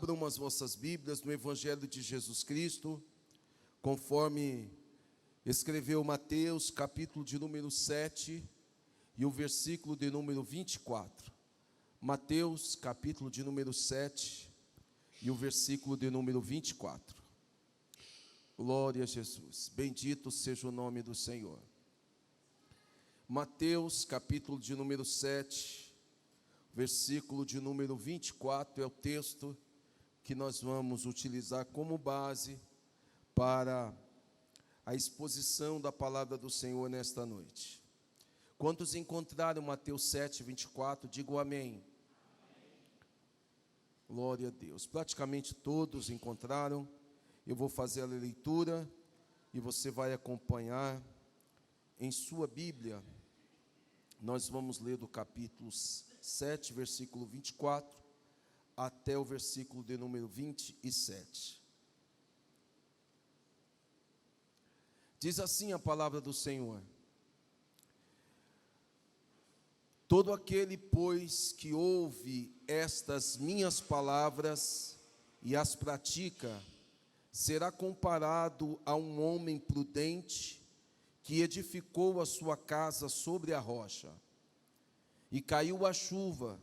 Abram as vossas Bíblias no Evangelho de Jesus Cristo, conforme escreveu Mateus, capítulo de número 7 e o versículo de número 24. Mateus, capítulo de número 7 e o versículo de número 24. Glória a Jesus. Bendito seja o nome do Senhor. Mateus, capítulo de número 7, versículo de número 24 é o texto que nós vamos utilizar como base para a exposição da palavra do Senhor nesta noite. Quantos encontraram Mateus 7, 24, digam amém. Glória a Deus. Praticamente todos encontraram. Eu vou fazer a leitura e você vai acompanhar em sua Bíblia. Nós vamos ler do capítulo 7, versículo 24, até o versículo de número 27. Diz assim a palavra do Senhor: todo aquele, pois, que ouve estas minhas palavras e as pratica, será comparado a um homem prudente que edificou a sua casa sobre a rocha. E caiu a chuva,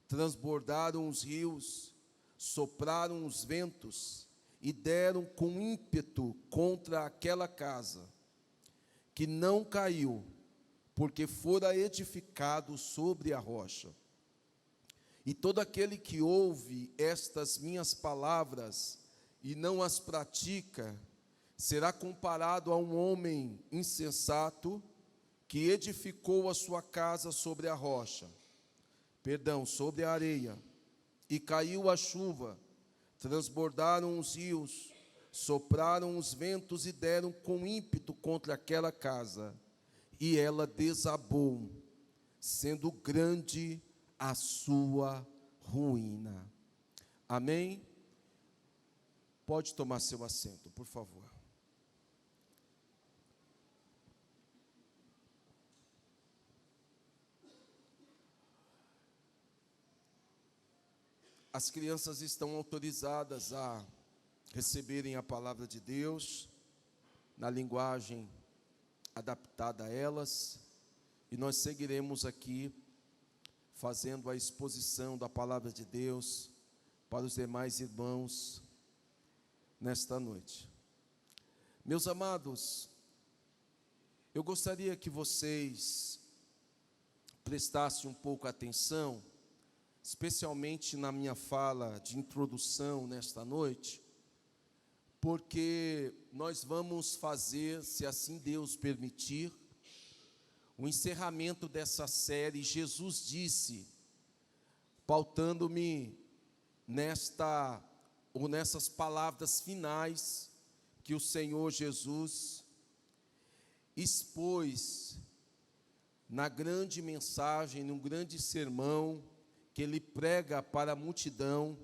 transbordaram os rios, sopraram os ventos e deram com ímpeto contra aquela casa, que não caiu, porque fora edificado sobre a rocha. E todo aquele que ouve estas minhas palavras e não as pratica, será comparado a um homem insensato que edificou a sua casa sobre a rocha, sobre a areia, e caiu a chuva, transbordaram os rios, sopraram os ventos e deram com ímpeto contra aquela casa, e ela desabou, sendo grande a sua ruína. Amém? Pode tomar seu assento, por favor. As crianças estão autorizadas a receberem a palavra de Deus na linguagem adaptada a elas, e nós seguiremos aqui fazendo a exposição da palavra de Deus para os demais irmãos nesta noite. Meus amados, eu gostaria que vocês prestassem um pouco atenção, especialmente na minha fala de introdução nesta noite, porque nós vamos fazer, se assim Deus permitir, o encerramento dessa série Jesus Disse, pautando-me nessas palavras finais que o Senhor Jesus expôs na grande mensagem, num grande sermão que ele prega para a multidão,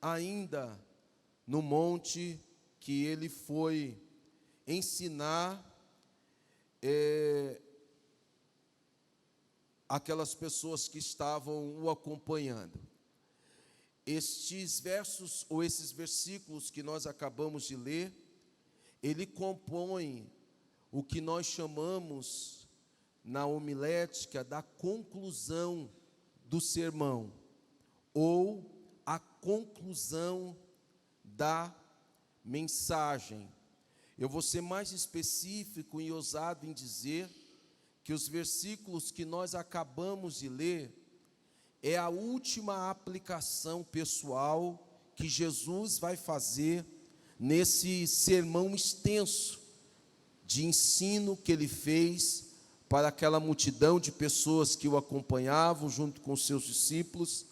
ainda no monte que ele foi ensinar aquelas pessoas que estavam o acompanhando. Estes versos, ou esses versículos que nós acabamos de ler, ele compõe o que nós chamamos na homilética da conclusão do sermão, ou a conclusão da mensagem. Eu vou ser mais específico e ousado em dizer que os versículos que nós acabamos de ler é a última aplicação pessoal que Jesus vai fazer nesse sermão extenso de ensino que ele fez para aquela multidão de pessoas que o acompanhavam junto com os seus discípulos,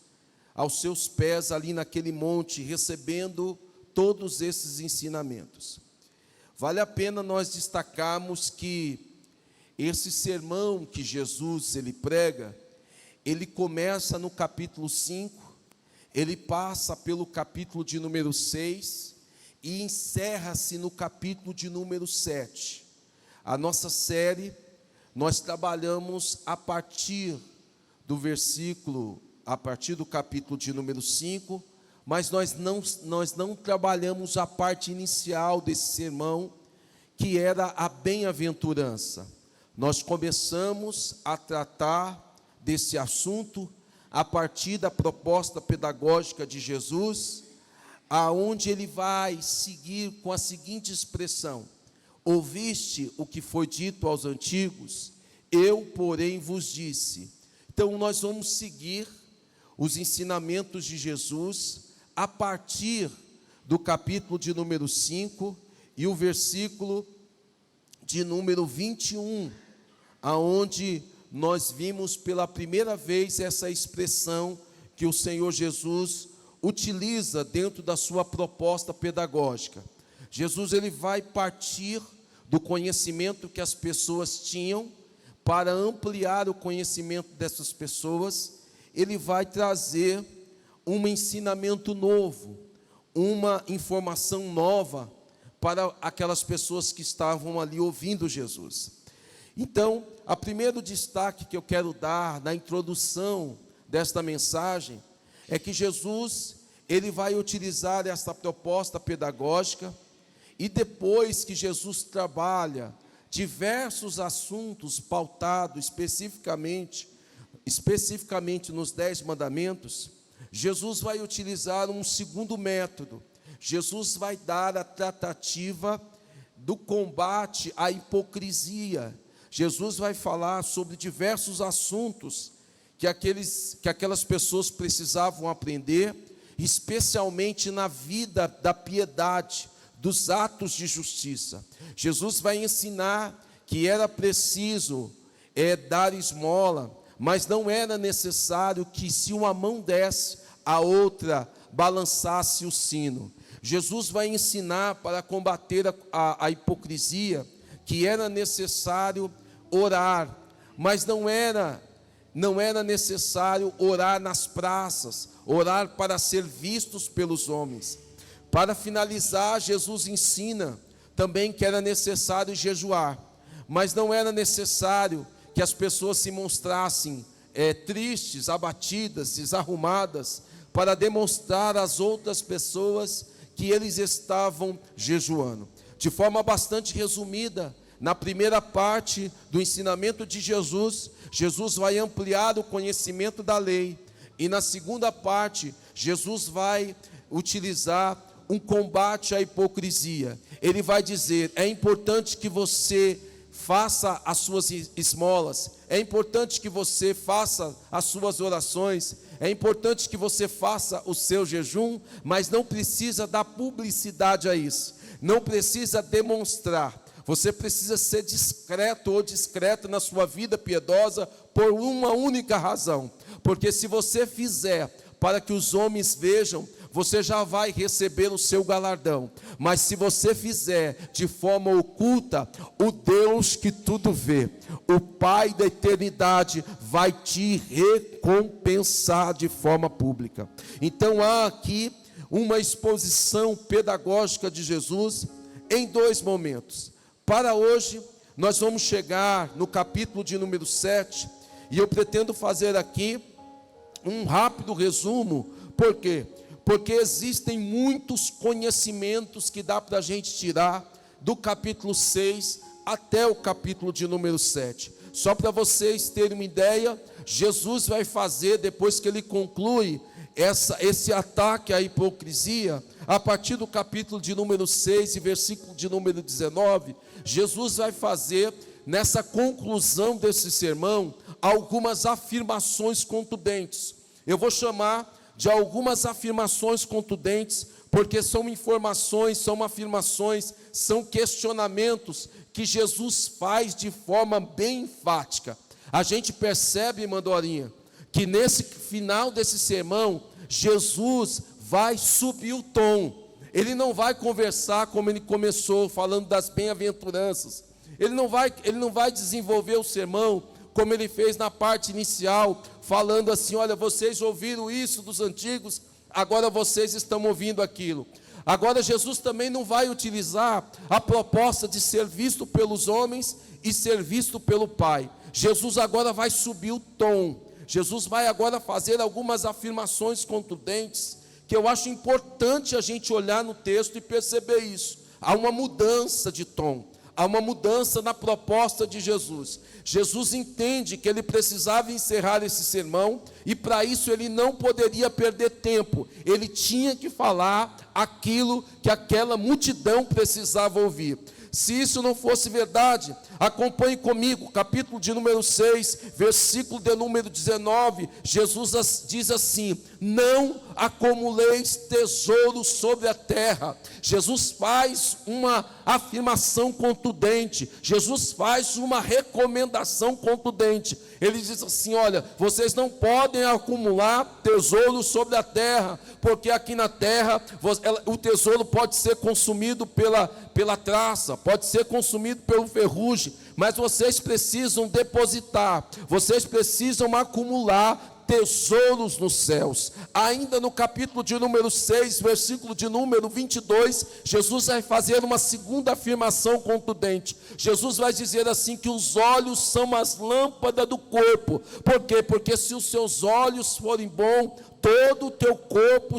aos seus pés ali naquele monte, recebendo todos esses ensinamentos. Vale a pena nós destacarmos que esse sermão que Jesus ele prega, ele começa no capítulo 5, ele passa pelo capítulo de número 6 e encerra-se no capítulo de número 7. A nossa série, nós trabalhamos a partir do capítulo de número 5, mas nós não trabalhamos a parte inicial desse sermão, que era a bem-aventurança. Nós começamos a tratar desse assunto a partir da proposta pedagógica de Jesus, aonde ele vai seguir com a seguinte expressão: ouviste o que foi dito aos antigos, eu, porém, vos disse. Então, nós vamos seguir os ensinamentos de Jesus a partir do capítulo de número 5 e o versículo de número 21, aonde nós vimos pela primeira vez essa expressão que o Senhor Jesus utiliza dentro da sua proposta pedagógica. Jesus, ele vai partir do conhecimento que as pessoas tinham para ampliar o conhecimento dessas pessoas. Ele vai trazer um ensinamento novo, uma informação nova para aquelas pessoas que estavam ali ouvindo Jesus. Então, o primeiro destaque que eu quero dar na introdução desta mensagem é que Jesus, ele vai utilizar essa proposta pedagógica, e depois que Jesus trabalha diversos assuntos pautados especificamente nos 10 mandamentos, Jesus vai utilizar um segundo método. Jesus vai dar a tratativa do combate à hipocrisia. Jesus vai falar sobre diversos assuntos que aquelas pessoas precisavam aprender, especialmente na vida da piedade, dos atos de justiça. Jesus vai ensinar que era preciso dar esmola, mas não era necessário que, se uma mão desse, a outra balançasse o sino. Jesus vai ensinar, para combater a hipocrisia, que era necessário orar, mas não era necessário orar nas praças, orar para ser vistos pelos homens. Para finalizar, Jesus ensina também que era necessário jejuar, mas não era necessário que as pessoas se mostrassem tristes, abatidas, desarrumadas, para demonstrar às outras pessoas que eles estavam jejuando. De forma bastante resumida, na primeira parte do ensinamento de Jesus, Jesus vai ampliar o conhecimento da lei, e na segunda parte, Jesus vai utilizar um combate à hipocrisia. Ele vai dizer: é importante que você faça as suas esmolas, é importante que você faça as suas orações, é importante que você faça o seu jejum, mas não precisa dar publicidade a isso, não precisa demonstrar. Você precisa ser discreto ou discreta na sua vida piedosa por uma única razão, porque se você fizer para que os homens vejam, você já vai receber o seu galardão. Mas se você fizer de forma oculta, o Deus que tudo vê, o Pai da eternidade, vai te recompensar de forma pública. Então há aqui uma exposição pedagógica de Jesus em 2 momentos. Para hoje, nós vamos chegar no capítulo de número 7, e eu pretendo fazer aqui um rápido resumo. Por quê? Porque existem muitos conhecimentos que dá para a gente tirar do capítulo 6 até o capítulo de número 7. Só para vocês terem uma ideia, Jesus vai fazer, depois que ele conclui esse ataque à hipocrisia, a partir do capítulo de número 6 e versículo de número 19, Jesus vai fazer, nessa conclusão desse sermão, algumas afirmações contundentes. Eu vou chamar de algumas afirmações contundentes, porque são informações, são afirmações, são questionamentos que Jesus faz de forma bem enfática. A gente percebe, Mandorinha, que nesse final desse sermão, Jesus vai subir o tom. Ele não vai conversar como ele começou, falando das bem-aventuranças. Ele não vai desenvolver o sermão como ele fez na parte inicial, falando assim: olha, vocês ouviram isso dos antigos, agora vocês estão ouvindo aquilo. Agora Jesus também não vai utilizar a proposta de ser visto pelos homens e ser visto pelo Pai. Jesus agora vai subir o tom. Jesus vai agora fazer algumas afirmações contundentes que eu acho importante a gente olhar no texto e perceber isso. Há uma mudança de tom, há uma mudança na proposta de Jesus. Jesus entende que ele precisava encerrar esse sermão e para isso ele não poderia perder tempo. Ele tinha que falar aquilo que aquela multidão precisava ouvir. Se isso não fosse verdade, acompanhe comigo, capítulo de número 6, versículo de número 19, Jesus diz assim: não acumuleis tesouros sobre a terra. Jesus faz uma afirmação contundente, Jesus faz uma recomendação contundente. Ele diz assim: olha, vocês não podem acumular tesouros sobre a terra, porque aqui na terra o tesouro pode ser consumido pela traça, pode ser consumido pelo ferrugem, mas vocês precisam depositar, vocês precisam acumular tesouros nos céus. Ainda no capítulo de número 6, versículo de número 22, Jesus vai fazer uma segunda afirmação contundente. Jesus vai dizer assim, que os olhos são as lâmpadas do corpo. Por quê? Porque se os seus olhos forem bons, todo o teu corpo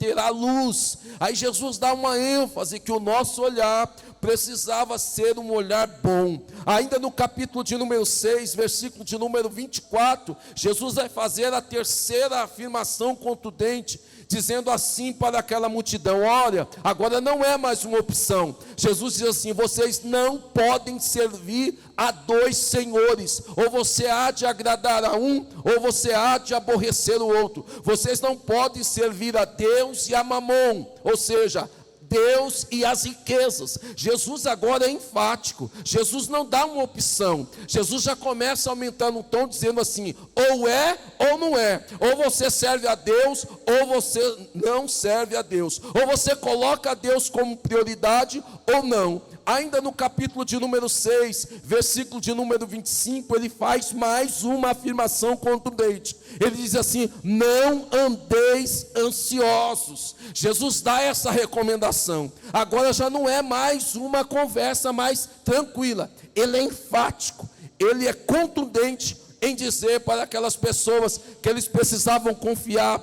terá luz. Aí Jesus dá uma ênfase que o nosso olhar precisava ser um olhar bom. Ainda no capítulo de número 6, versículo de número 24, Jesus vai fazer a terceira afirmação contundente, dizendo assim para aquela multidão: olha, agora não é mais uma opção. Jesus diz assim: vocês não podem servir a dois senhores, ou você há de agradar a um, ou você há de aborrecer o outro. Vocês não podem servir a Deus e a Mamon, ou seja, Deus e as riquezas. Jesus agora é enfático, Jesus não dá uma opção, Jesus já começa aumentando o tom, dizendo assim: ou é ou não é, ou você serve a Deus, ou você não serve a Deus, ou você coloca a Deus como prioridade, ou não. Ainda no capítulo de número 6, versículo de número 25, ele faz mais uma afirmação contundente. Ele diz assim: não andeis ansiosos. Jesus dá essa recomendação. Agora já não é mais uma conversa mais tranquila. Ele é enfático, ele é contundente em dizer para aquelas pessoas que eles precisavam confiar,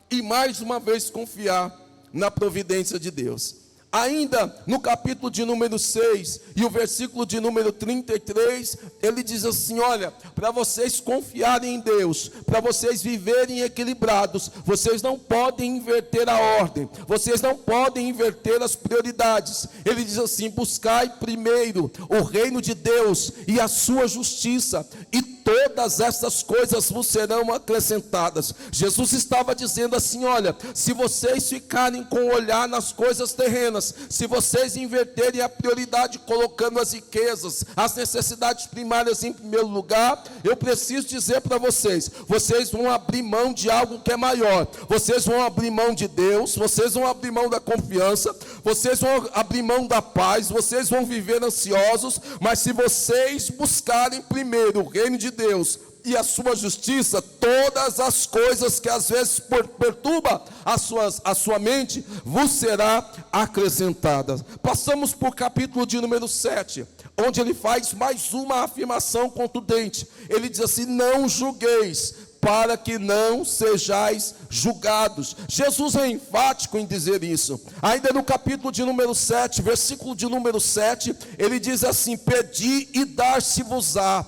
e mais uma vez confiar na providência de Deus. Ainda no capítulo de número 6 e o versículo de número 33, ele diz assim: olha, para vocês confiarem em Deus, para vocês viverem equilibrados, vocês não podem inverter a ordem, vocês não podem inverter as prioridades. Ele diz assim: buscai primeiro o reino de Deus e a sua justiça, e todas essas coisas vos serão acrescentadas. Jesus estava dizendo assim: olha, se vocês ficarem com o olhar nas coisas terrenas, se vocês inverterem a prioridade, colocando as riquezas, as necessidades primárias em primeiro lugar, eu preciso dizer para vocês, vocês vão abrir mão de algo que é maior. Vocês vão abrir mão de Deus, vocês vão abrir mão da confiança, vocês vão abrir mão da paz, vocês vão viver ansiosos. Mas se vocês buscarem primeiro o reino de Deus e a sua justiça, todas as coisas que às vezes perturbam a sua mente, vos será acrescentada. Passamos por capítulo de número 7, onde ele faz mais uma afirmação contundente. Ele diz assim: não julgueis, para que não sejais julgados. Jesus é enfático em dizer isso. Ainda no capítulo de número 7, versículo de número 7, ele diz assim: pedi e dar-se-vos-á,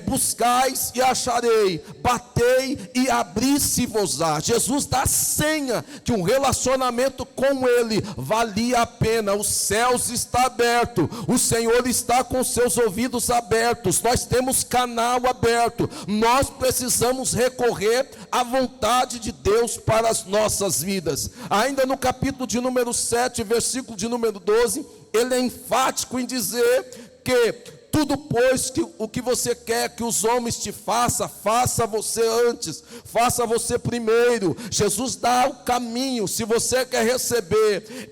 buscais e acharei, batei e abri-se-vos-á. Jesus dá senha que um relacionamento com ele valia a pena. Os céus estão abertos, o Senhor está com seus ouvidos abertos, nós temos canal aberto, nós precisamos recorrer à vontade de Deus para as nossas vidas. Ainda no capítulo de número 7, versículo de número 12, ele é enfático em dizer que tudo, pois, que o que você quer que os homens te façam, faça você antes, faça você primeiro. Jesus dá o caminho. Se você quer receber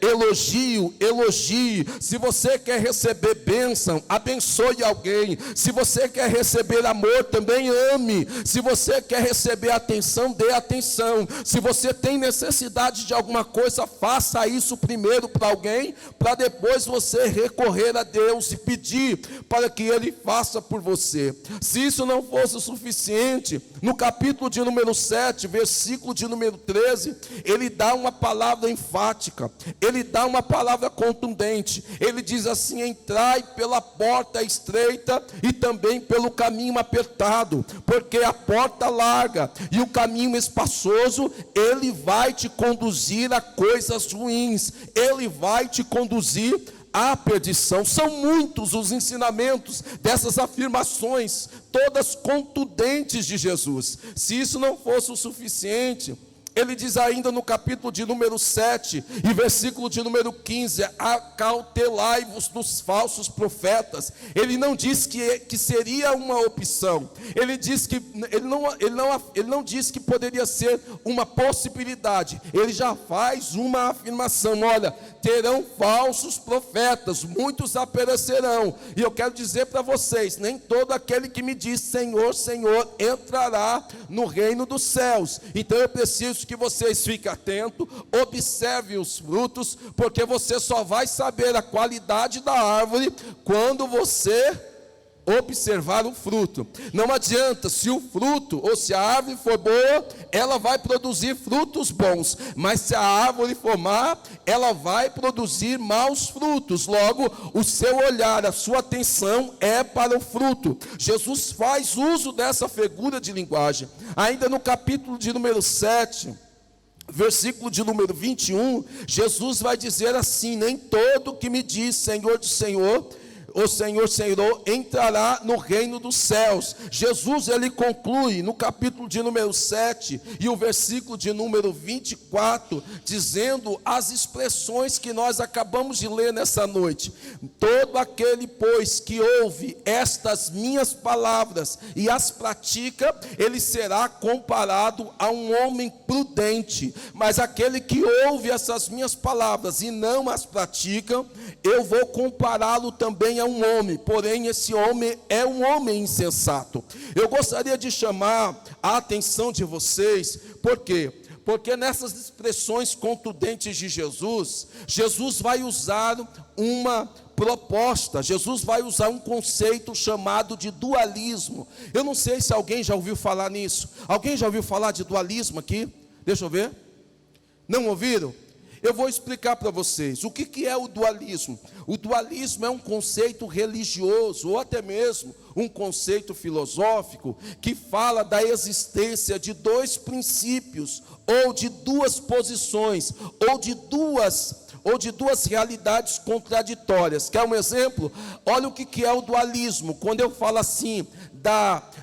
elogio, elogie. Se você quer receber bênção, abençoe alguém. Se você quer receber amor, também ame. Se você quer receber atenção, dê atenção. Se você tem necessidade de alguma coisa, faça isso primeiro para alguém, para depois você recorrer a Deus e pedir para que Ele faça por você. Se isso não fosse o suficiente, no capítulo de número 7, versículo de número 13, ele dá uma palavra enfática, ele dá uma palavra contundente. Ele diz assim: entrai pela porta estreita e também pelo caminho apertado, porque a porta larga e o caminho espaçoso, ele vai te conduzir a coisas ruins, ele vai te conduzir à perdição. São muitos os ensinamentos dessas afirmações, todas contundentes de Jesus. Se isso não fosse o suficiente, ele diz ainda no capítulo de número 7 e versículo de número 15: acautelai-vos dos falsos profetas. Ele não diz que seria uma opção, ele não diz que poderia ser uma possibilidade, ele já faz uma afirmação: olha, terão falsos profetas, muitos aparecerão, e eu quero dizer para vocês, nem todo aquele que me diz Senhor, Senhor, entrará no reino dos céus. Então eu preciso que vocês fiquem atentos, observem os frutos, porque você só vai saber a qualidade da árvore quando você observar o fruto. Não adianta, se o fruto ou se a árvore for boa, ela vai produzir frutos bons, mas se a árvore for má, ela vai produzir maus frutos. Logo, o seu olhar, a sua atenção é para o fruto. Jesus faz uso dessa figura de linguagem. Ainda no capítulo de número 7, versículo de número 21, Jesus vai dizer assim: nem todo que me diz Senhor, Senhor, o Senhor, Senhor, entrará no reino dos céus. Jesus, ele conclui no capítulo de número 7 e o versículo de número 24, dizendo as expressões que nós acabamos de ler nessa noite: todo aquele, pois, que ouve estas minhas palavras e as pratica, ele será comparado a um homem prudente. Mas aquele que ouve essas minhas palavras e não as pratica, eu vou compará-lo também a um homem, porém esse homem é um homem insensato. Eu gostaria de chamar a atenção de vocês, por quê? Porque nessas expressões contundentes de Jesus, Jesus vai usar uma proposta, Jesus vai usar um conceito chamado de dualismo. Eu não sei se alguém já ouviu falar nisso. Alguém já ouviu falar de dualismo aqui? Deixa eu ver. Não ouviram? Eu vou explicar para vocês o que é o dualismo. O dualismo é um conceito religioso, ou até mesmo um conceito filosófico, que fala da existência de dois princípios, ou de duas posições, ou de duas realidades contraditórias. Quer um exemplo? Olha o que é o dualismo. Quando eu falo assim,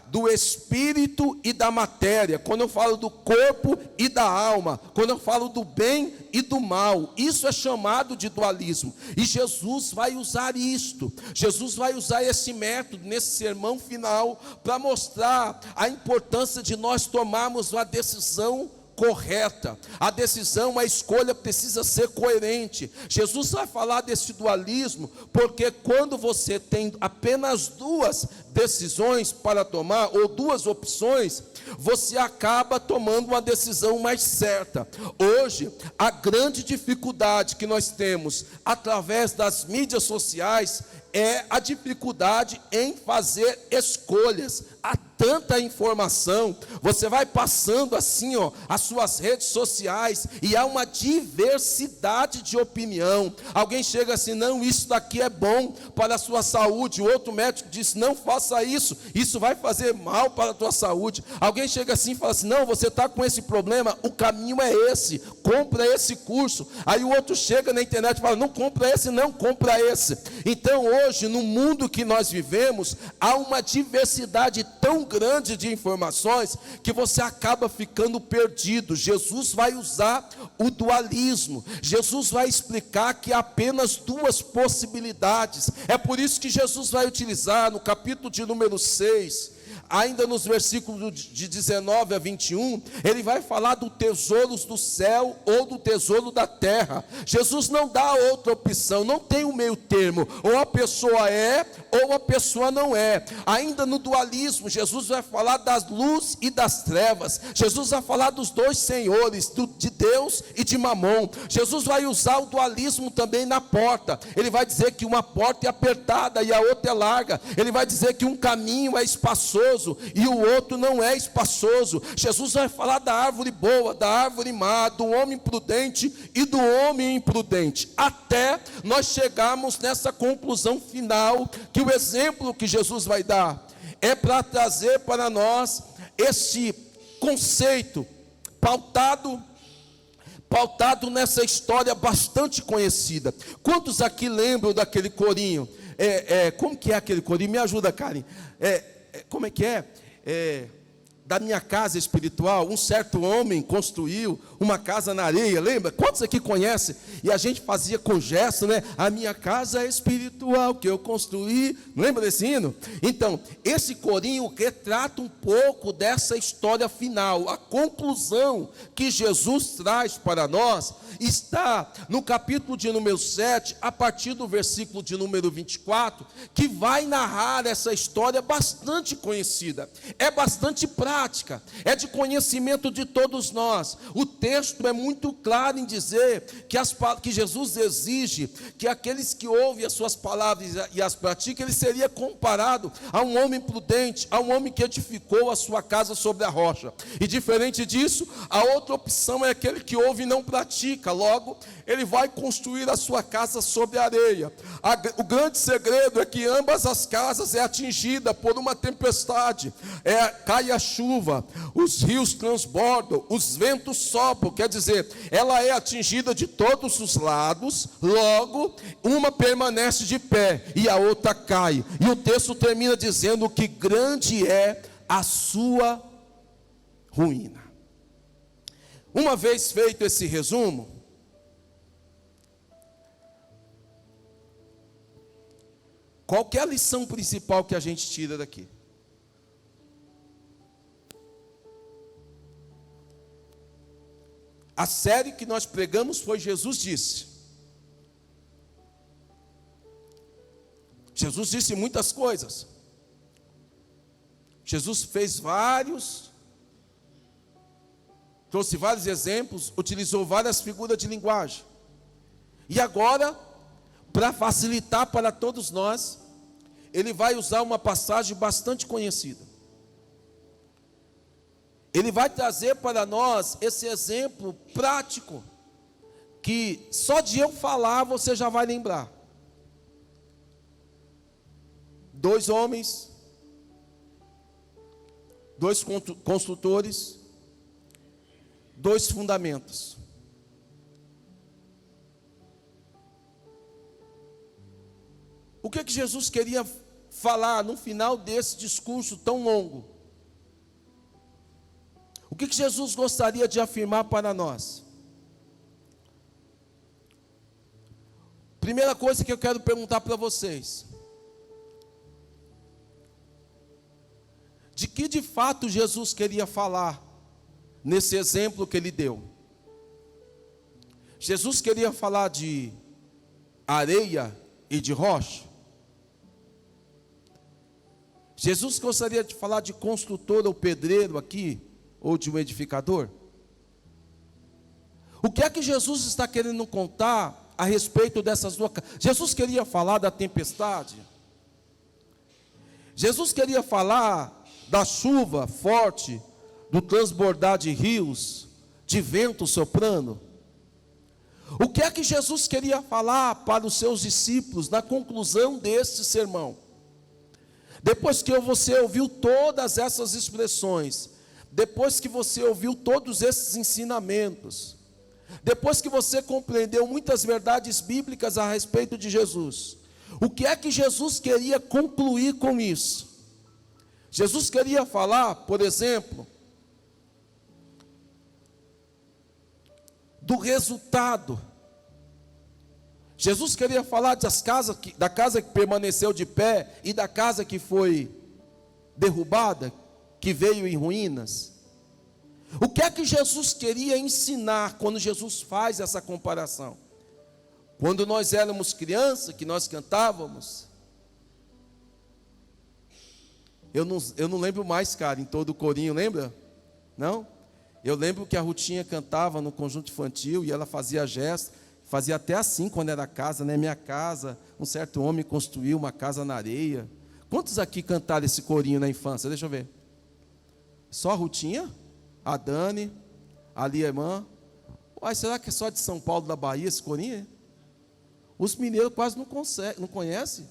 do espírito e da matéria, quando eu falo do corpo e da alma, quando eu falo do bem e do mal, isso é chamado de dualismo. E Jesus vai usar isto, Jesus vai usar esse método nesse sermão final para mostrar a importância de nós tomarmos uma decisão correta. A decisão, a escolha precisa ser coerente. Jesus vai falar desse dualismo porque quando você tem apenas duas decisões para tomar, ou duas opções, você acaba tomando uma decisão mais certa. Hoje, a grande dificuldade que nós temos através das mídias sociais é a dificuldade em fazer escolhas. Há tanta informação, você vai passando assim, as suas redes sociais, e há uma diversidade de opinião. Alguém chega assim: não, isso daqui é bom para a sua saúde. O outro médico diz: não faça isso, isso vai fazer mal para a tua saúde. Alguém chega assim e fala assim: não, você está com esse problema, o caminho é esse, compra esse curso. Aí o outro chega na internet e fala: não compra esse, não, compra esse. Então hoje, no mundo que nós vivemos, há uma diversidade tão grande de informações que você acaba ficando perdido. Jesus vai usar o dualismo. Jesus vai explicar que há apenas duas possibilidades. É por isso que Jesus vai utilizar no capítulo de número 6 ainda nos versículos de 19 a 21, ele vai falar do tesouros do céu ou do tesouro da terra. Jesus não dá outra opção, não tem um meio termo, ou a pessoa é, ou a pessoa não é. Ainda no dualismo, Jesus vai falar das luz e das trevas. Jesus vai falar dos dois senhores, de Deus e de Mamon. Jesus vai usar o dualismo também na porta. Ele vai dizer que uma porta é apertada e a outra é larga. Ele vai dizer que um caminho é espaçoso e o outro não é espaçoso. Jesus vai falar da árvore boa, da árvore má, do homem prudente e do homem imprudente, até nós chegarmos nessa conclusão final, que o exemplo que Jesus vai dar é para trazer para nós esse conceito pautado nessa história bastante conhecida. Quantos aqui lembram daquele corinho? Como que é aquele corinho? Me ajuda, Karen. Como é que é? Da minha casa espiritual, um certo homem construiu uma casa na areia, lembra? Quantos aqui conhecem? E a gente fazia com gesto, né? A minha casa é espiritual que eu construí, lembra desse hino? Então, esse corinho retrata um pouco dessa história final. A conclusão que Jesus traz para nós está no capítulo de número 7, a partir do versículo de número 24, que vai narrar essa história bastante conhecida, é bastante prática, é de conhecimento de todos nós. O texto é muito claro em dizer que Jesus exige que aqueles que ouvem as suas palavras e as praticam, ele seria comparado a um homem prudente, a um homem que edificou a sua casa sobre a rocha. E diferente disso, a outra opção é aquele que ouve e não pratica. Logo, ele vai construir a sua casa sobre a areia. O grande segredo é que ambas as casas é atingida por uma tempestade, cai a chuva, os rios transbordam, os ventos sopram, quer dizer, ela é atingida de todos os lados. Logo, uma permanece de pé e a outra cai, e o texto termina dizendo que grande é a sua ruína. Uma vez feito esse resumo, qual que é a lição principal que a gente tira daqui? A série que nós pregamos foi Jesus Disse. Jesus disse muitas coisas. Jesus trouxe vários exemplos, utilizou várias figuras de linguagem. E agora, para facilitar para todos nós, ele vai usar uma passagem bastante conhecida. Ele vai trazer para nós esse exemplo prático, que só de eu falar você já vai lembrar. 2 homens, 2 construtores, 2 fundamentos. O que Jesus queria falar no final desse discurso tão longo? O que Jesus gostaria de afirmar para nós? Primeira coisa que eu quero perguntar para vocês: de que de fato Jesus queria falar nesse exemplo que ele deu? Jesus queria falar de areia e de rocha? Jesus gostaria de falar de construtor ou pedreiro aqui, ou de um edificador? O que é que Jesus está querendo contar a respeito dessas duas? Jesus queria falar da tempestade? Jesus queria falar da chuva forte, do transbordar de rios, de vento soprando? O que é que Jesus queria falar para os seus discípulos na conclusão deste sermão? Depois que você ouviu todas essas expressões, depois que você ouviu todos esses ensinamentos, depois que você compreendeu muitas verdades bíblicas a respeito de Jesus, o que é que Jesus queria concluir com isso? Jesus queria falar, por exemplo, do resultado. Jesus queria falar da casa que permaneceu de pé e da casa que foi derrubada, que veio em ruínas. O que é que Jesus queria ensinar quando Jesus faz essa comparação? Quando nós éramos crianças, que nós cantávamos, eu não lembro mais, cara, em todo o corinho, lembra? Não? Eu lembro que a Rutinha cantava no conjunto infantil e ela fazia gestos, fazia até assim quando era casa, né? Minha casa, um certo homem construiu uma casa na areia. Quantos aqui cantaram esse corinho na infância? Deixa eu ver. Só a Rutinha? A Dani? A Liemã? Uai, será que é só de São Paulo, da Bahia, esse corinho? Os mineiros quase não conhecem.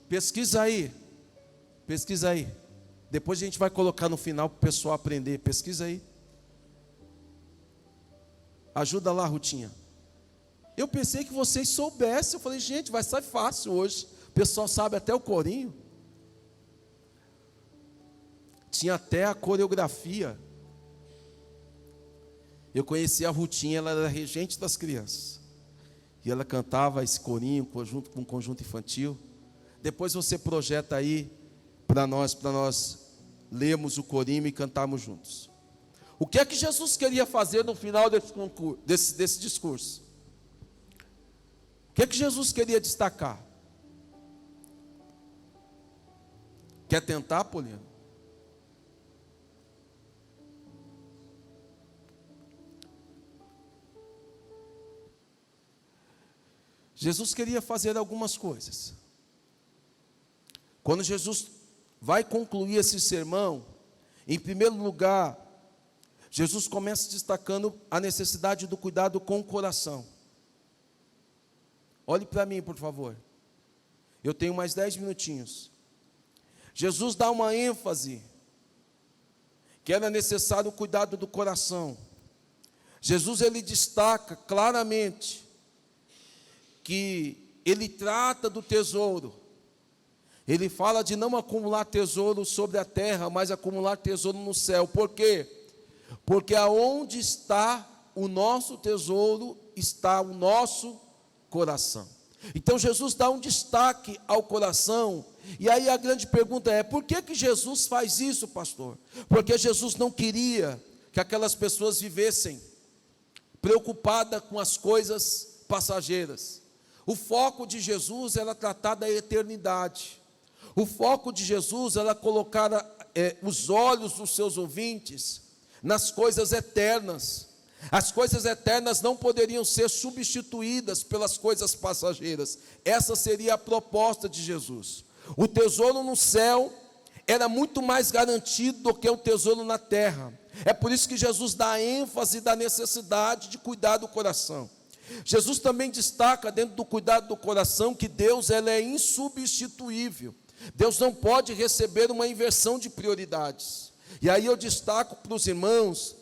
Pesquisa aí. Pesquisa aí. Depois a gente vai colocar no final para o pessoal aprender. Pesquisa aí. Ajuda lá, Rutinha. Eu pensei que vocês soubessem. Eu falei, gente, vai ser fácil hoje. O pessoal sabe até o corinho. Tinha até a coreografia. Eu conheci a Rutinha, ela era regente das crianças. E ela cantava esse corinho junto com o conjunto infantil. Depois você projeta aí para nós lermos o corinho e cantarmos juntos. O que é que Jesus queria fazer no final desse discurso? O que é que Jesus queria destacar? Quer tentar, Poliana? Jesus queria fazer algumas coisas. Quando Jesus vai concluir esse sermão, em primeiro lugar, Jesus começa destacando a necessidade do cuidado com o coração. Olhe para mim, por favor. Eu tenho mais 10 minutinhos. Jesus dá uma ênfase que era necessário o cuidado do coração. Jesus, ele destaca claramente que ele trata do tesouro. Ele fala de não acumular tesouro sobre a terra, mas acumular tesouro no céu. Por quê? Porque aonde está o nosso tesouro, está o nosso coração. Então Jesus dá um destaque ao coração. E aí a grande pergunta é: por que Jesus faz isso, pastor? Porque Jesus não queria que aquelas pessoas vivessem preocupadas com as coisas passageiras. O foco de Jesus era tratar da eternidade. O foco de Jesus era colocar os olhos dos seus ouvintes nas coisas eternas. As coisas eternas não poderiam ser substituídas pelas coisas passageiras. Essa seria a proposta de Jesus. O tesouro no céu era muito mais garantido do que o tesouro na terra. É por isso que Jesus dá ênfase da necessidade de cuidar do coração. Jesus também destaca dentro do cuidado do coração que Deus, ele é insubstituível. Deus não pode receber uma inversão de prioridades. E aí eu destaco para os irmãos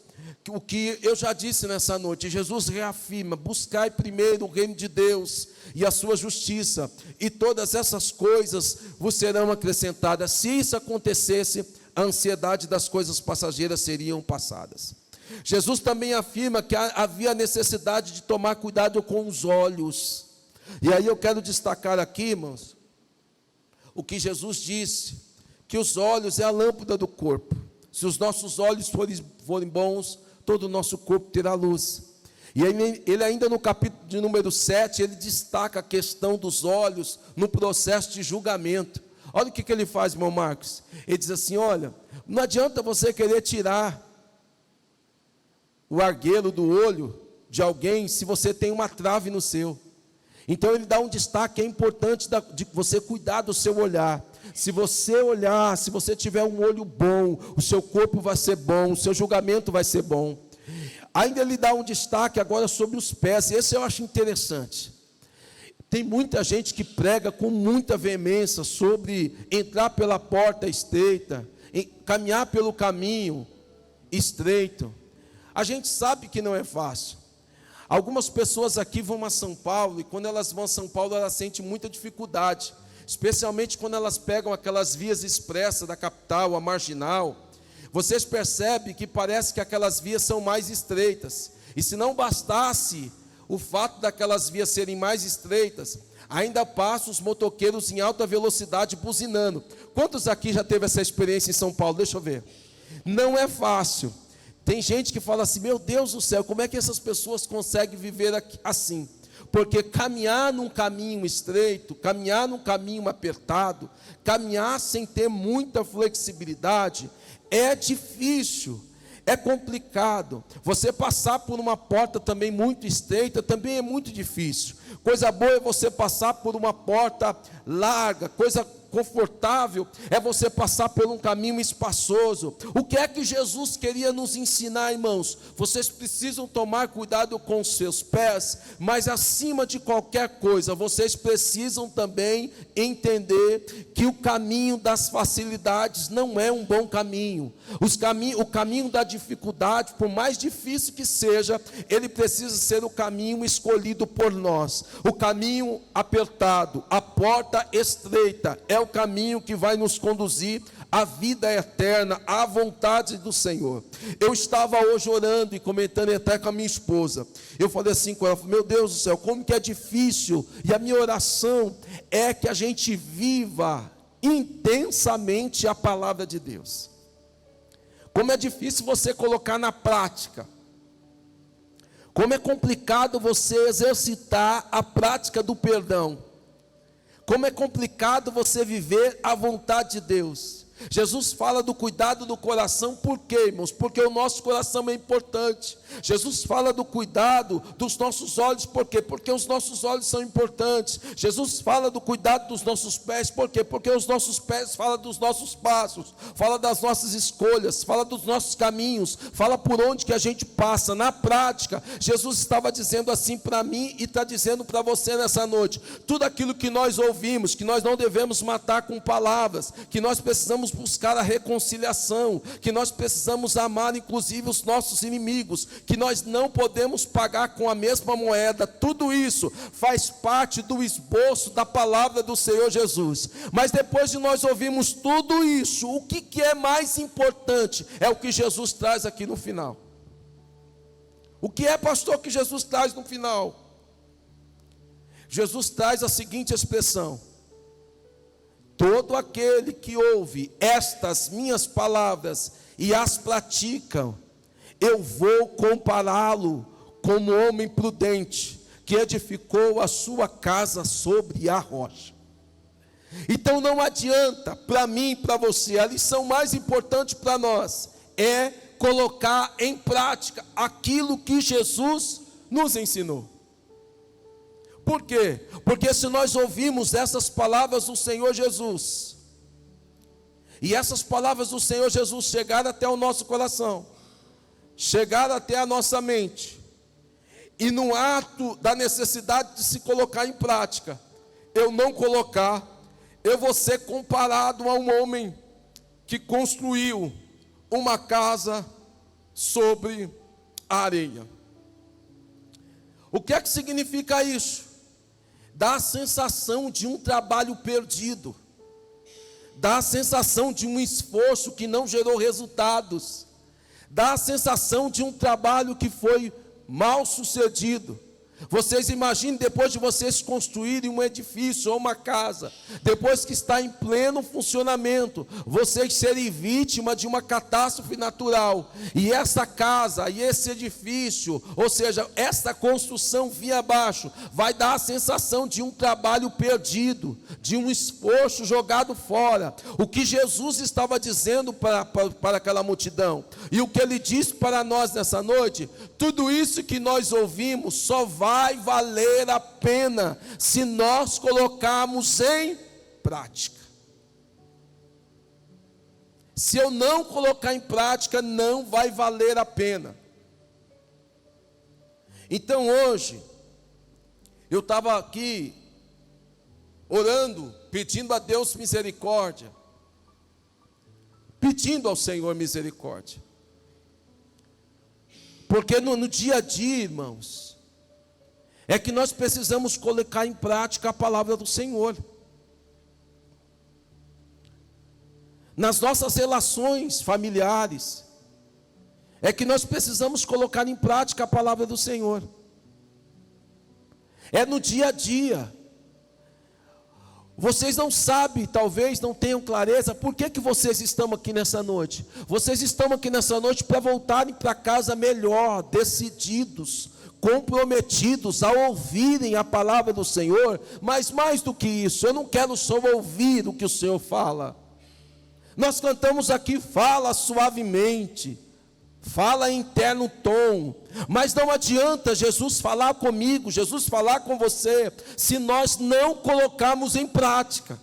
o que eu já disse nessa noite. Jesus reafirma: buscai primeiro o reino de Deus e a sua justiça, e todas essas coisas vos serão acrescentadas. Se isso acontecesse, a ansiedade das coisas passageiras seriam passadas. Jesus também afirma que havia necessidade de tomar cuidado com os olhos. E aí eu quero destacar aqui, irmãos, o que Jesus disse, que os olhos é a lâmpada do corpo. Se os nossos olhos forem bons, todo o nosso corpo terá luz. E ele ainda no capítulo de número 7, ele destaca a questão dos olhos no processo de julgamento. Olha o que ele faz, irmão Marcos. Ele diz assim: olha, não adianta você querer tirar o argueiro do olho de alguém se você tem uma trave no seu. Então ele dá um destaque, é importante de você cuidar do seu olhar. Se você olhar, se você tiver um olho bom, o seu corpo vai ser bom, o seu julgamento vai ser bom. Ainda ele dá um destaque agora sobre os pés, esse eu acho interessante. Tem muita gente que prega com muita veemência sobre entrar pela porta estreita, caminhar pelo caminho estreito. A gente sabe que não é fácil. Algumas pessoas aqui vão a São Paulo, e quando elas vão a São Paulo, elas sentem muita dificuldade, especialmente quando elas pegam aquelas vias expressas da capital, a marginal. Vocês percebem que parece que aquelas vias são mais estreitas, e se não bastasse o fato daquelas vias serem mais estreitas, ainda passam os motoqueiros em alta velocidade buzinando. Quantos aqui já teve essa experiência em São Paulo? Deixa eu ver. Não é fácil. Tem gente que fala assim: meu Deus do céu, como é que essas pessoas conseguem viver assim? Porque caminhar num caminho estreito, caminhar num caminho apertado, caminhar sem ter muita flexibilidade, é difícil, é complicado. Você passar por uma porta também muito estreita, também é muito difícil. Coisa boa é você passar por uma porta larga, coisa confortável é você passar por um caminho espaçoso. O que é que Jesus queria nos ensinar, irmãos? Vocês precisam tomar cuidado com os seus pés, mas acima de qualquer coisa, vocês precisam também entender que o caminho das facilidades não é um bom caminho. O caminho da dificuldade, por mais difícil que seja, ele precisa ser o caminho escolhido por nós. O caminho apertado, a porta estreita, é o caminho que vai nos conduzir à vida eterna, à vontade do Senhor. Eu estava hoje orando e comentando até com a minha esposa. Eu falei assim com ela: meu Deus do céu, como que é difícil. E a minha oração é que a gente viva intensamente a palavra de Deus. Como é difícil você colocar na prática. Como é complicado você exercitar a prática do perdão. Como é complicado você viver a vontade de Deus. Jesus fala do cuidado do coração, por quê, irmãos? Porque o nosso coração é importante. Jesus fala do cuidado dos nossos olhos, por quê? Porque os nossos olhos são importantes. Jesus fala do cuidado dos nossos pés, por quê? Porque os nossos pés falam dos nossos passos, fala das nossas escolhas, fala dos nossos caminhos, fala por onde que a gente passa. Na prática, Jesus estava dizendo assim para mim e está dizendo para você nessa noite: tudo aquilo que nós ouvimos, que nós não devemos matar com palavras, que nós precisamos buscar a reconciliação, que nós precisamos amar inclusive os nossos inimigos, que nós não podemos pagar com a mesma moeda. Tudo isso faz parte do esboço da palavra do Senhor Jesus. Mas depois de nós ouvirmos tudo isso, o que é mais importante é o que Jesus traz aqui no final. O que é, pastor, que Jesus traz no final? Jesus traz a seguinte expressão: todo aquele que ouve estas minhas palavras e as praticam, eu vou compará-lo como homem prudente, que edificou a sua casa sobre a rocha. Então não adianta, para mim e para você, a lição mais importante para nós é colocar em prática aquilo que Jesus nos ensinou. Por quê? Porque se nós ouvimos essas palavras do Senhor Jesus, e essas palavras do Senhor Jesus chegaram até o nosso coração, chegaram até a nossa mente, e no ato da necessidade de se colocar em prática, eu não colocar, eu vou ser comparado a um homem que construiu uma casa sobre a areia. O que é que significa isso? Dá a sensação de um trabalho perdido, dá a sensação de um esforço que não gerou resultados, dá a sensação de um trabalho que foi mal sucedido. Vocês imaginem, depois de vocês construírem um edifício ou uma casa, depois que está em pleno funcionamento, vocês serem vítima de uma catástrofe natural, e essa casa, e esse edifício, ou seja, essa construção vir abaixo, vai dar a sensação de um trabalho perdido, de um esforço jogado fora. O que Jesus estava dizendo para aquela multidão, e o que Ele diz para nós nessa noite: tudo isso que nós ouvimos só vai valer a pena se nós colocarmos em prática. Se eu não colocar em prática, não vai valer a pena. Então hoje, eu estava aqui orando, pedindo a Deus misericórdia, pedindo ao Senhor misericórdia. Porque no dia a dia, irmãos, é que nós precisamos colocar em prática a palavra do Senhor. Nas nossas relações familiares, é que nós precisamos colocar em prática a palavra do Senhor. É no dia a dia, Vocês não sabem, talvez não tenham clareza, por que vocês estão aqui nessa noite? Vocês estão aqui nessa noite para voltarem para casa melhor, decididos, comprometidos a ouvirem a palavra do Senhor. Mas mais do que isso, eu não quero só ouvir o que o Senhor fala. Nós cantamos aqui, fala suavemente, fala em terno tom, mas não adianta Jesus falar comigo, Jesus falar com você, se nós não colocarmos em prática.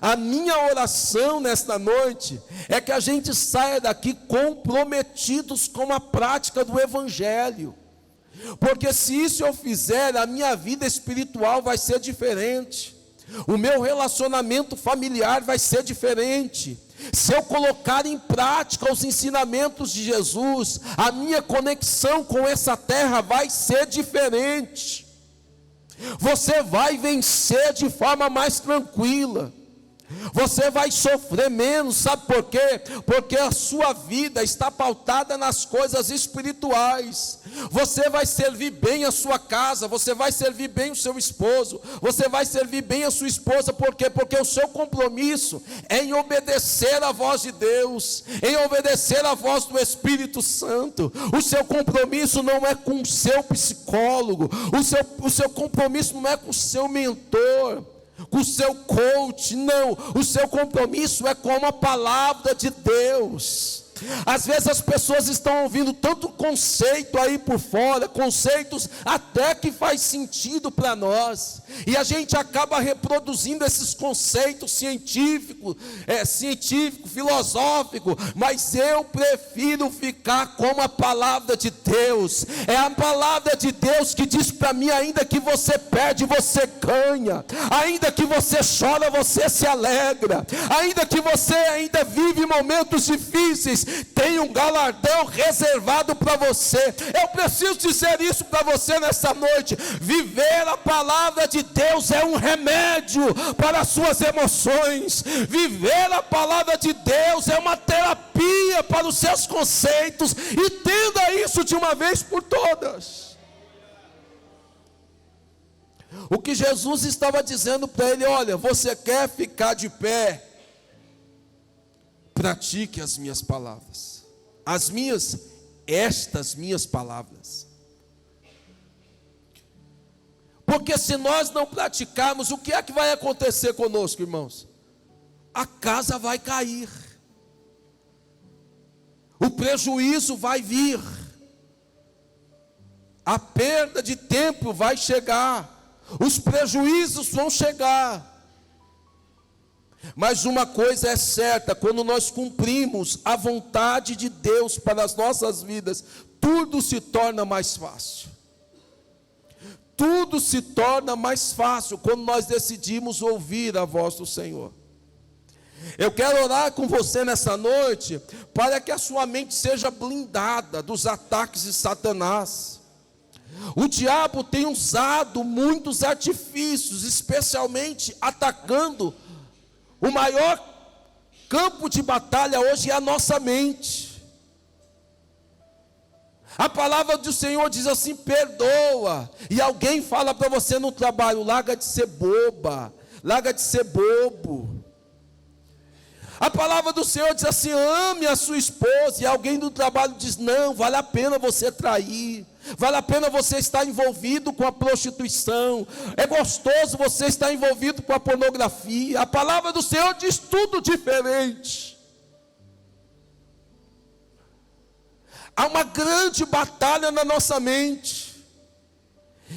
A minha oração nesta noite é que a gente saia daqui comprometidos com a prática do Evangelho, porque se isso eu fizer, a minha vida espiritual vai ser diferente, o meu relacionamento familiar vai ser diferente. Se eu colocar em prática os ensinamentos de Jesus, a minha conexão com essa terra vai ser diferente. Você vai vencer de forma mais tranquila. Você vai sofrer menos, sabe por quê? Porque a sua vida está pautada nas coisas espirituais. Você vai servir bem a sua casa, você vai servir bem o seu esposo, você vai servir bem a sua esposa, por quê? Porque o seu compromisso é em obedecer a voz de Deus, em obedecer a voz do Espírito Santo. O seu compromisso não é com o seu psicólogo, o seu compromisso não é com o seu mentor, com o seu coach, não, o seu compromisso é com a palavra de Deus. Às vezes as pessoas estão ouvindo tanto conceito aí por fora, conceitos até que faz sentido para nós, e a gente acaba reproduzindo esses conceitos científicos, filosóficos, mas eu prefiro ficar com a palavra de Deus. É a palavra de Deus que diz para mim, ainda que você perde, você ganha, ainda que você chora, você se alegra, ainda que você ainda vive momentos difíceis, tem um galardão reservado para você. Eu preciso dizer isso para você nessa noite. Viver a palavra de Deus é um remédio para as suas emoções. Viver a palavra de Deus é uma terapia para os seus conceitos. Entenda isso de uma vez por todas. O que Jesus estava dizendo para ele: olha, você quer ficar de pé? Pratique as minhas palavras, estas minhas palavras. Porque se nós não praticarmos, o que é que vai acontecer conosco, irmãos? A casa vai cair, o prejuízo vai vir, a perda de tempo vai chegar, os prejuízos vão chegar. Mas uma coisa é certa: quando nós cumprimos a vontade de Deus para as nossas vidas, tudo se torna mais fácil. Tudo se torna mais fácil quando nós decidimos ouvir a voz do Senhor. Eu quero orar com você nessa noite, para que a sua mente seja blindada dos ataques de Satanás. O diabo tem usado muitos artifícios, especialmente atacando. O maior campo de batalha hoje é a nossa mente. A palavra do Senhor diz assim: perdoa. E alguém fala para você no trabalho: larga de ser boba, larga de ser bobo. A palavra do Senhor diz assim: ame a sua esposa. E alguém do trabalho diz: não, vale a pena você trair, vale a pena você estar envolvido com a prostituição, é gostoso você estar envolvido com a pornografia. A palavra do Senhor diz tudo diferente. Há uma grande batalha na nossa mente.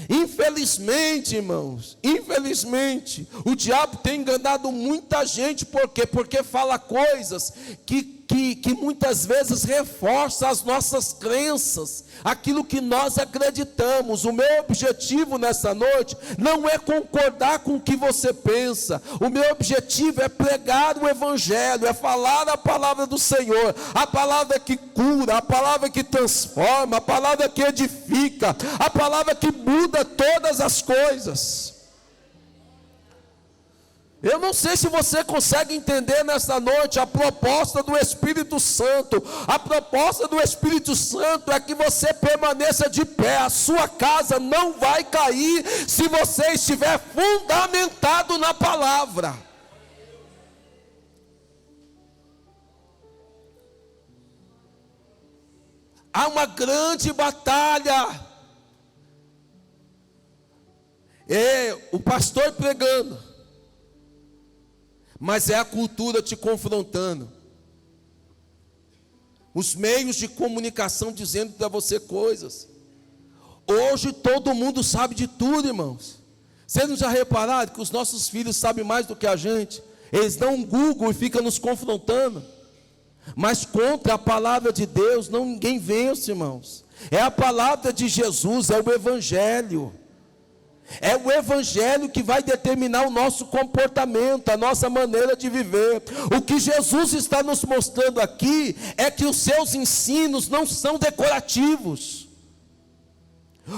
Infelizmente, irmãos, infelizmente, o diabo tem enganado muita gente. Por quê? Porque fala coisas que muitas vezes reforçam as nossas crenças, aquilo que nós acreditamos. O meu objetivo nessa noite não é concordar com o que você pensa. O meu objetivo é pregar o Evangelho, é falar a palavra do Senhor, a palavra que cura, a palavra que transforma, a palavra que edifica, a palavra que muda todas as coisas. Eu não sei se você consegue entender nesta noite a proposta do Espírito Santo. A proposta do Espírito Santo é que você permaneça de pé. A sua casa não vai cair se você estiver fundamentado na palavra. Há uma grande batalha. O pastor pregando, mas é a cultura te confrontando. Os meios de comunicação dizendo para você coisas. Hoje todo mundo sabe de tudo, irmãos. Vocês não já repararam que os nossos filhos sabem mais do que a gente? Eles dão um Google e ficam nos confrontando. Mas contra a palavra de Deus, ninguém vence, irmãos. É a palavra de Jesus, é o Evangelho. É o Evangelho que vai determinar o nosso comportamento, a nossa maneira de viver. O que Jesus está nos mostrando aqui é que os seus ensinos não são decorativos.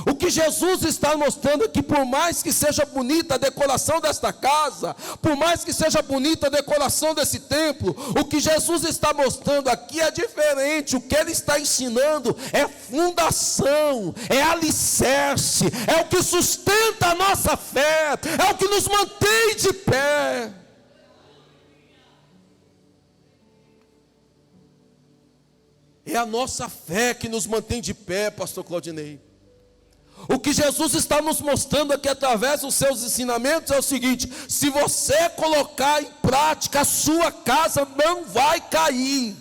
O que Jesus está mostrando aqui, por mais que seja bonita a decoração desta casa, por mais que seja bonita a decoração desse templo, o que Jesus está mostrando aqui é diferente. O que Ele está ensinando é fundação, é alicerce, é o que sustenta a nossa fé, é o que nos mantém de pé. É a nossa fé que nos mantém de pé, pastor Claudinei. O que Jesus está nos mostrando aqui através dos seus ensinamentos é o seguinte: se você colocar em prática, a sua casa não vai cair.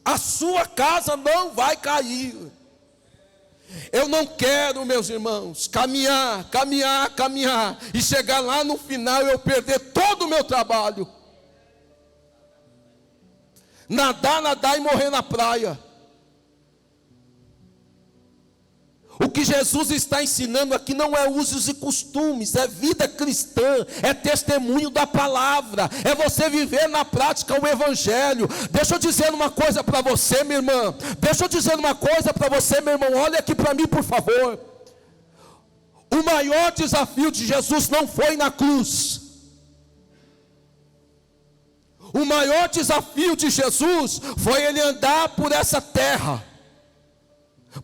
A sua casa não vai cair. Eu não quero, meus irmãos, caminhar, e chegar lá no final eu perder todo o meu trabalho. Nadar e morrer na praia. O que Jesus está ensinando aqui não é usos e costumes, é vida cristã, é testemunho da palavra, é você viver na prática o Evangelho. Deixa eu dizer uma coisa para você, minha irmã, olha aqui para mim, por favor. O maior desafio de Jesus não foi na cruz. O maior desafio de Jesus foi Ele andar por essa terra,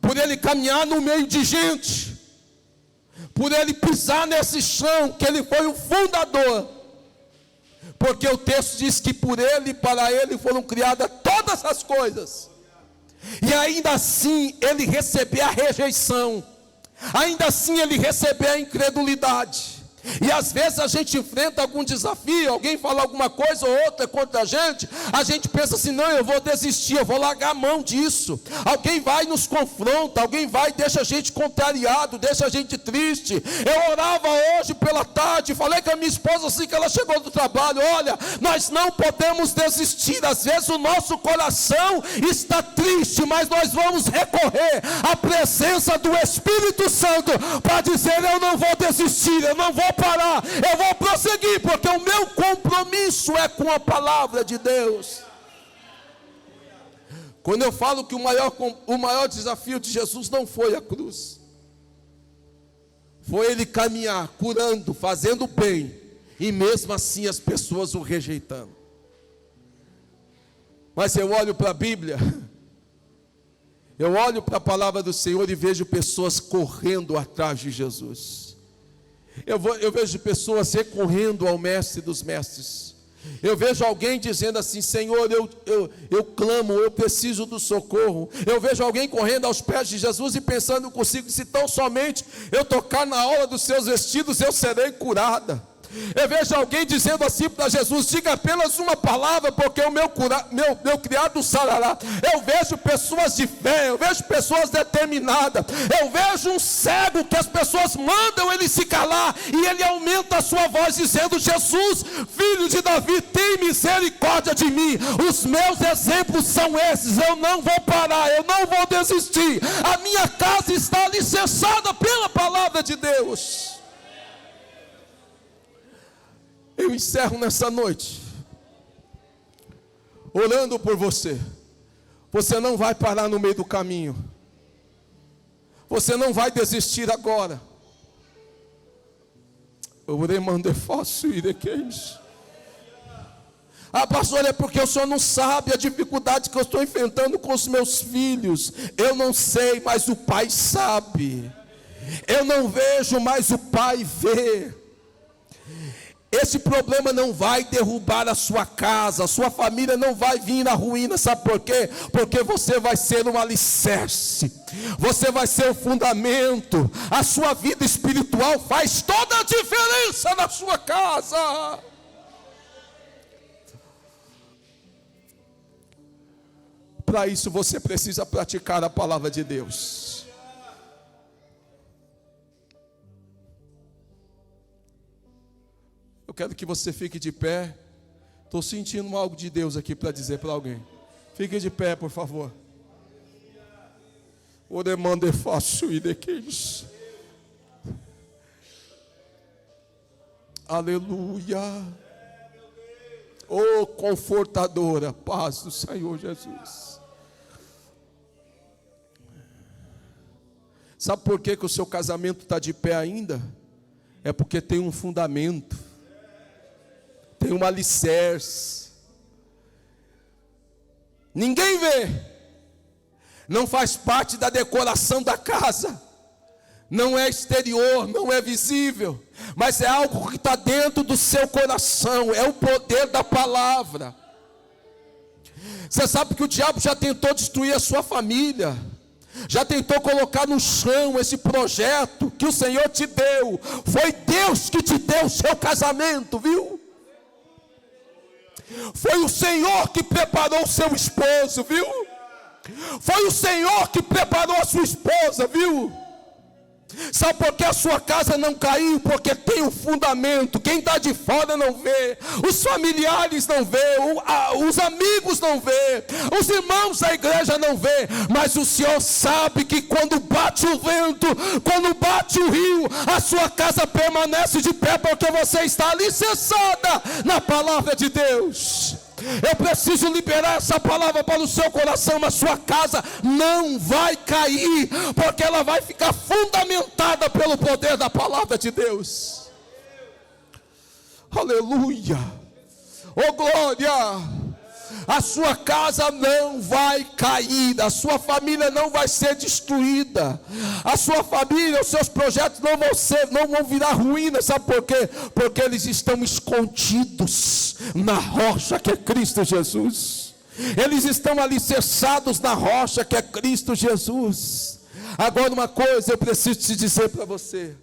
por Ele caminhar no meio de gente, por Ele pisar nesse chão, que Ele foi o fundador, porque o texto diz que por Ele e para Ele foram criadas todas as coisas, e ainda assim Ele recebeu a rejeição, ainda assim Ele recebeu a incredulidade. E às vezes a gente enfrenta algum desafio, alguém fala alguma coisa ou outra contra a gente pensa assim: não, eu vou desistir, eu vou largar a mão disso. Alguém vai e nos confronta, alguém vai e deixa a gente contrariado, deixa a gente triste. Eu orava hoje pela tarde, falei com a minha esposa assim que ela chegou do trabalho: olha, nós não podemos desistir. Às vezes o nosso coração está triste, mas nós vamos recorrer à presença do Espírito Santo para dizer: eu não vou desistir, eu não vou parar, eu vou prosseguir, porque o meu compromisso é com a palavra de Deus. Quando eu falo que o maior desafio de Jesus não foi a cruz, foi Ele caminhar, curando, fazendo bem, e mesmo assim as pessoas o rejeitando. Mas eu olho para a Bíblia, eu olho para a palavra do Senhor e vejo pessoas correndo atrás de Jesus. Eu vejo pessoas recorrendo ao mestre dos mestres. Eu vejo alguém dizendo assim: Senhor, eu clamo, eu preciso do socorro. Eu vejo alguém correndo aos pés de Jesus e pensando consigo: se tão somente eu tocar na orla dos seus vestidos, eu serei curada. Eu vejo alguém dizendo assim para Jesus: diga apenas uma palavra, porque o meu criado sarará. Eu vejo pessoas de fé, eu vejo pessoas determinadas. Eu vejo um cego que as pessoas mandam ele se calar, e ele aumenta a sua voz dizendo: Jesus, filho de Davi, tem misericórdia de mim. Os meus exemplos são esses. Eu não vou parar, eu não vou desistir. A minha casa está alicerçada pela palavra de Deus. Eu encerro nessa noite orando por você. Você não vai parar no meio do caminho. Você não vai desistir agora. Ah, pastor, é porque o senhor não sabe a dificuldade que eu estou enfrentando com os meus filhos. Eu não sei, mas o Pai sabe. Eu não vejo, mas o Pai vê. Esse problema não vai derrubar a sua casa, a sua família não vai vir na ruína, sabe por quê? Porque você vai ser um alicerce, você vai ser o fundamento, a sua vida espiritual faz toda a diferença na sua casa. Para isso você precisa praticar a palavra de Deus. Eu quero que você fique de pé. Estou sentindo algo de Deus aqui para dizer para alguém. Fique de pé, por favor. O demanda é fácil e de queijos. Aleluia. Oh, confortadora paz do Senhor Jesus. Sabe por que o seu casamento está de pé ainda? É porque tem um fundamento, tem um alicerce. Ninguém vê, não faz parte da decoração da casa, não é exterior, não é visível, mas é algo que está dentro do seu coração, é o poder da palavra. Você sabe que o diabo já tentou destruir a sua família, já tentou colocar no chão esse projeto que o Senhor te deu. Foi Deus que te deu o seu casamento, viu? Foi o Senhor que preparou o seu esposo, viu? Foi o Senhor que preparou a sua esposa, viu? Sabe por que a sua casa não caiu? Porque tem um fundamento. Quem está de fora não vê, os familiares não vê, os amigos não vê, os irmãos da igreja não vê, mas o Senhor sabe que quando bate o vento, quando bate o rio, a sua casa permanece de pé, porque você está alicerçada na palavra de Deus. Eu preciso liberar essa palavra para o seu coração. A sua casa não vai cair, porque ela vai ficar fundamentada pelo poder da palavra de Deus. Aleluia. Oh glória. A sua casa não vai cair, a sua família não vai ser destruída, a sua família, os seus projetos não vão virar ruína. Sabe por quê? Porque eles estão escondidos na rocha que é Cristo Jesus. Eles estão alicerçados na rocha que é Cristo Jesus. Agora uma coisa eu preciso te dizer para você: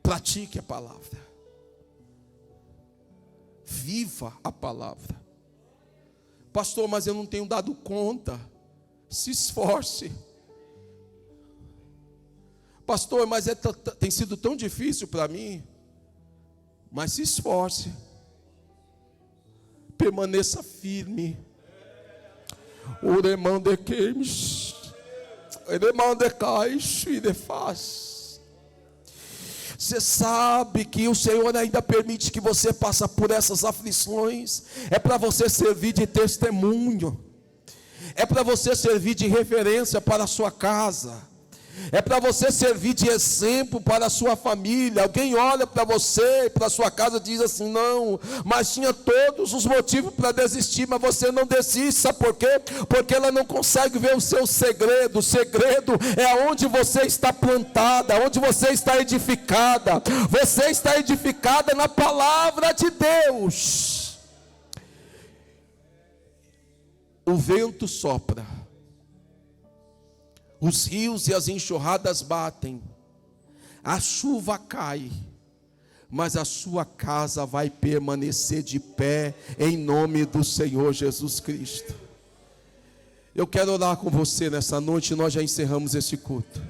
pratique a palavra, viva a palavra. Pastor, mas eu não tenho dado conta. Se esforce. Pastor, mas tem sido tão difícil para mim. Mas se esforce. Permaneça firme. O demanda queimes, o demanda cais e de faz. Você sabe que o Senhor ainda permite que você passe por essas aflições. É para você servir de testemunho. É para você servir de referência para a sua casa. É para você servir de exemplo para a sua família. Alguém olha para você, para a sua casa e diz assim: não, mas tinha todos os motivos para desistir, mas você não desiste. Sabe por quê? Porque ela não consegue ver o seu segredo. O segredo é onde você está plantada, onde você está edificada. Você está edificada na palavra de Deus. O vento sopra, os rios e as enxurradas batem, a chuva cai, mas a sua casa vai permanecer de pé, em nome do Senhor Jesus Cristo. Eu quero orar com você nessa noite, nós já encerramos esse culto.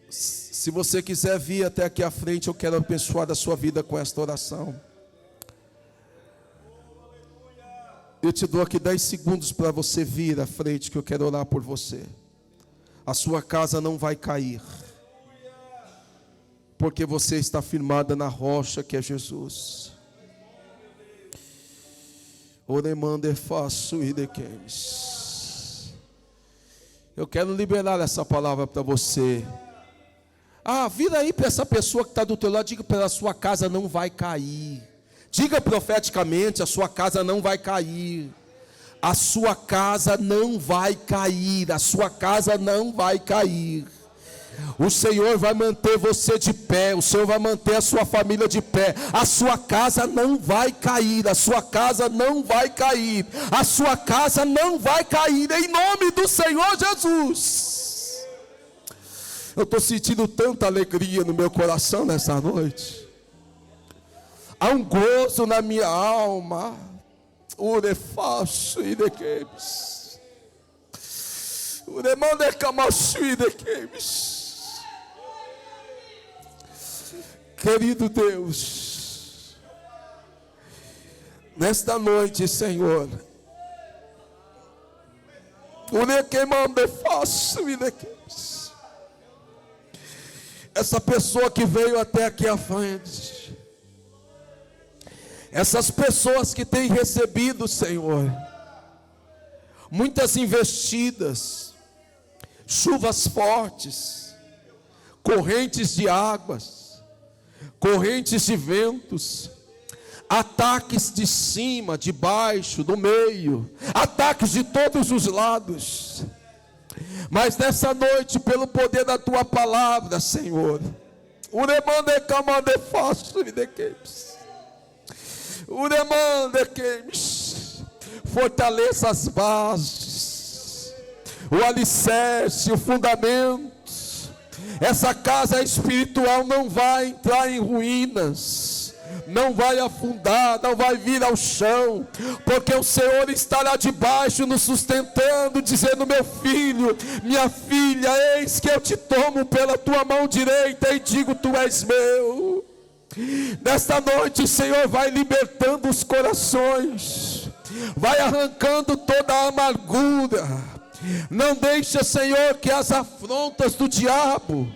Se você quiser vir até aqui à frente, eu quero abençoar a sua vida com esta oração. Eu te dou aqui 10 segundos para você vir à frente, que eu quero orar por você. A sua casa não vai cair, porque você está firmada na rocha que é Jesus. Oremande faço e de quemes. Eu quero liberar essa palavra para você. Vira aí para essa pessoa que está do teu lado, diga para ela: a sua casa não vai cair. Diga profeticamente: a sua casa não vai cair. A sua casa não vai cair. A sua casa não vai cair. O Senhor vai manter você de pé. O Senhor vai manter a sua família de pé. A sua casa não vai cair. A sua casa não vai cair. A sua casa não vai cair. Em nome do Senhor Jesus. Eu estou sentindo tanta alegria no meu coração nessa noite. Há um gozo na minha alma. Urefaço e de queimes. Uremande camaço e de queimes. Querido Deus, nesta noite, Senhor, essa pessoa que veio até aqui à frente, essas pessoas que têm recebido, Senhor, muitas investidas, chuvas fortes, correntes de águas, correntes de ventos, ataques de cima, de baixo, do meio, ataques de todos os lados. Mas nessa noite, pelo poder da tua palavra, Senhor, fortaleça as bases, o alicerce, o fundamento. Essa casa espiritual não vai entrar em ruínas, não vai afundar, não vai vir ao chão, porque o Senhor estará debaixo nos sustentando, dizendo: meu filho, minha filha, eis que eu te tomo pela tua mão direita e digo: tu és meu. Nesta noite o Senhor vai libertando os corações, vai arrancando toda a amargura. Não deixa, Senhor, que as afrontas do diabo,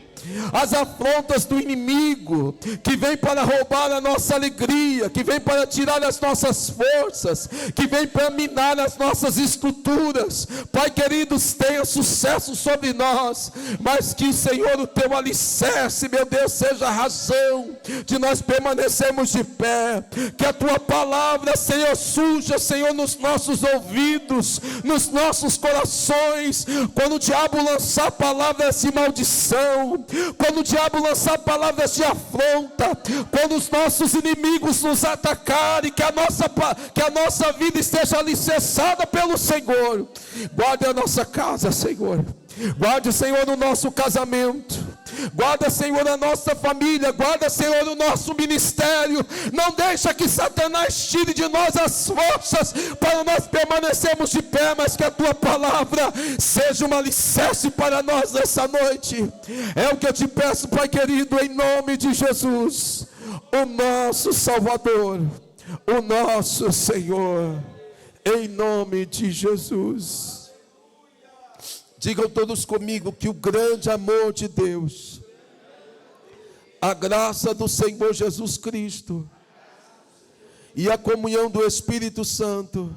as afrontas do inimigo, que vem para roubar a nossa alegria, que vem para tirar as nossas forças, que vem para minar as nossas estruturas, Pai querido, tenha sucesso sobre nós, mas que, Senhor, o teu alicerce, meu Deus, seja a razão de nós permanecermos de pé. Que a tua palavra, Senhor, surja, Senhor, nos nossos ouvidos, nos nossos corações, quando o diabo lançar palavras de maldição, quando o diabo lançar palavras de afronta, quando os nossos inimigos nos atacarem, que a nossa vida esteja alicerçada pelo Senhor. Guarde a nossa casa, Senhor. Guarde, Senhor, o nosso casamento. Guarda, Senhor, a nossa família. Guarda, Senhor, o nosso ministério. Não deixa que Satanás tire de nós as forças para nós permanecermos de pé, mas que a tua palavra seja um alicerce para nós nessa noite. É o que eu te peço, Pai querido, em nome de Jesus, o nosso Salvador, o nosso Senhor, em nome de Jesus. Digam todos comigo que o grande amor de Deus, a graça do Senhor Jesus Cristo e a comunhão do Espírito Santo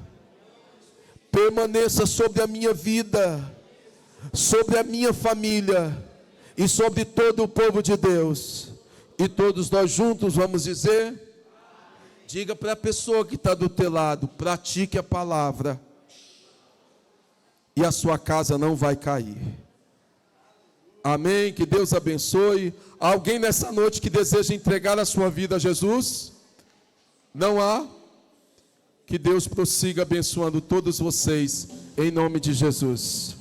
permaneça sobre a minha vida, sobre a minha família e sobre todo o povo de Deus. E todos nós juntos vamos dizer: diga para a pessoa que está do teu lado: pratique a palavra e a sua casa não vai cair. Amém? Que Deus abençoe. Alguém nessa noite que deseja entregar a sua vida a Jesus? Não há? Que Deus prossiga abençoando todos vocês, em nome de Jesus.